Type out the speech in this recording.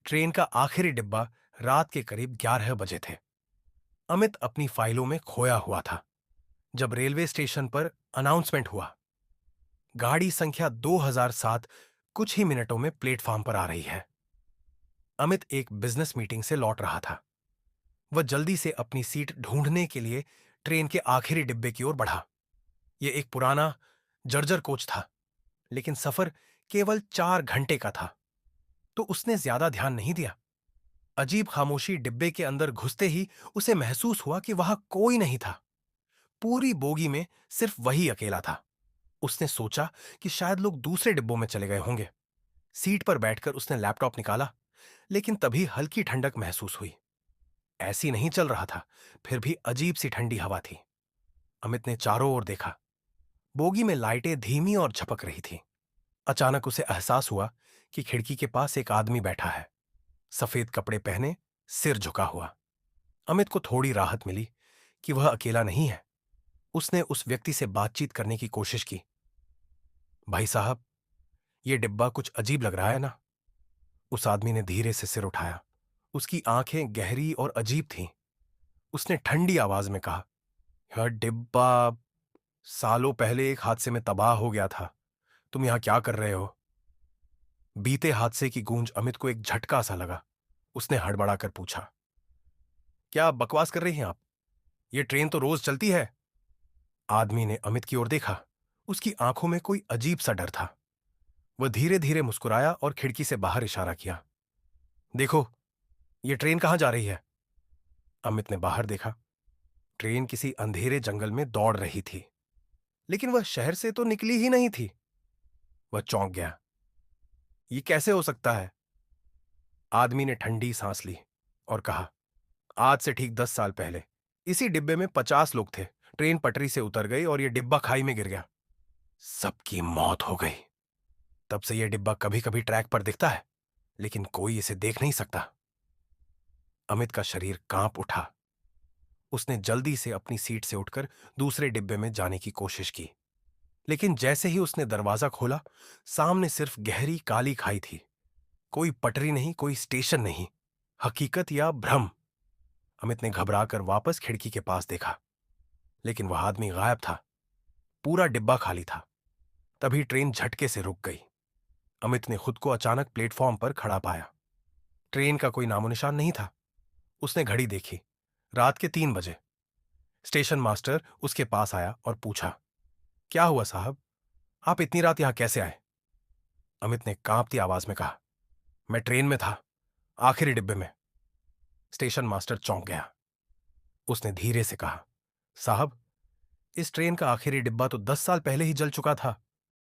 Train का आखिरी डिब्बा रात के करीब 11 बजे थे। अमित अपनी फाइलों में खोया हुआ था जब रेलवे स्टेशन पर अनाउंसमेंट हुआ। गाड़ी संख्या 2007 कुछ ही मिनटों में प्लेटफॉर्म पर आ रही है। अमित एक बिजनेस मीटिंग से लौट रहा था। वह जल्दी से अपनी सीट ढूंढने के लिए ट्रेन के आखिरी डिब्बे की ओर बढ़ा। यह एक पुराना जर्जर कोच था, लेकिन सफर केवल 4 घंटे का था, तो उसने ज्यादा ध्यान नहीं दिया। अजीब खामोशी डिब्बे के अंदर घुसते ही उसे महसूस हुआ कि वहां कोई नहीं था। पूरी बोगी में सिर्फ वही अकेला था। उसने सोचा कि शायद लोग दूसरे डिब्बों में चले गए होंगे। सीट पर बैठकर उसने लैपटॉप निकाला, लेकिन तभी हल्की ठंडक महसूस हुई। ऐसी नहीं चल रहा था, फिर भी अजीब सी ठंडी हवा थी। अमित ने चारों ओर देखा। बोगी में लाइटें धीमी और झपक रही थी। अचानक उसे एहसास हुआ कि खिड़की के पास एक आदमी बैठा है, सफेद कपड़े पहने, सिर झुका हुआ। अमित को थोड़ी राहत मिली कि वह अकेला नहीं है। उसने उस व्यक्ति से बातचीत करने की कोशिश की। भाई साहब, यह डिब्बा कुछ अजीब लग रहा है ना? उस आदमी ने धीरे से सिर उठाया। उसकी आंखें गहरी और अजीब थीं। उसने ठंडी आवाज में कहा, यह डिब्बा सालों पहले एक हादसे में तबाह हो गया था। तुम यहां क्या कर रहे हो? बीते हादसे की गूंज अमित को एक झटका सा लगा। उसने हड़बड़ाकर पूछा, क्या बकवास कर रही हैं आप? यह ट्रेन तो रोज चलती है। आदमी ने अमित की ओर देखा। उसकी आंखों में कोई अजीब सा डर था। वह धीरे धीरे मुस्कुराया और खिड़की से बाहर इशारा किया। देखो, यह ट्रेन कहां जा रही है? अमित ने बाहर देखा। ट्रेन किसी अंधेरे जंगल में दौड़ रही थी, लेकिन वह शहर से तो निकली ही नहीं थी। वह चौंक गया। यह कैसे हो सकता है? आदमी ने ठंडी सांस ली और कहा, आज से ठीक 10 साल पहले इसी डिब्बे में 50 लोग थे। ट्रेन पटरी से उतर गई और यह डिब्बा खाई में गिर गया। सबकी मौत हो गई। तब से यह डिब्बा कभी कभी ट्रैक पर दिखता है, लेकिन कोई इसे देख नहीं सकता। अमित का शरीर कांप उठा। उसने जल्दी से अपनी सीट से उठकर दूसरे डिब्बे में जाने की कोशिश की, लेकिन जैसे ही उसने दरवाजा खोला, सामने सिर्फ गहरी काली खाई थी। कोई पटरी नहीं, कोई स्टेशन नहीं। हकीकत या भ्रम? अमित ने घबराकर वापस खिड़की के पास देखा, लेकिन वह आदमी गायब था। पूरा डिब्बा खाली था। तभी ट्रेन झटके से रुक गई। अमित ने खुद को अचानक प्लेटफॉर्म पर खड़ा पाया। ट्रेन का कोई नामोनिशान नहीं था। उसने घड़ी देखी। रात के 3 बजे। स्टेशन मास्टर उसके पास आया और पूछा, क्या हुआ साहब? आप इतनी रात यहां कैसे आए? अमित ने कांपती आवाज में कहा, मैं ट्रेन में था, आखिरी डिब्बे में। स्टेशन मास्टर चौंक गया। उसने धीरे से कहा, साहब, इस ट्रेन का आखिरी डिब्बा तो 10 साल पहले ही जल चुका था।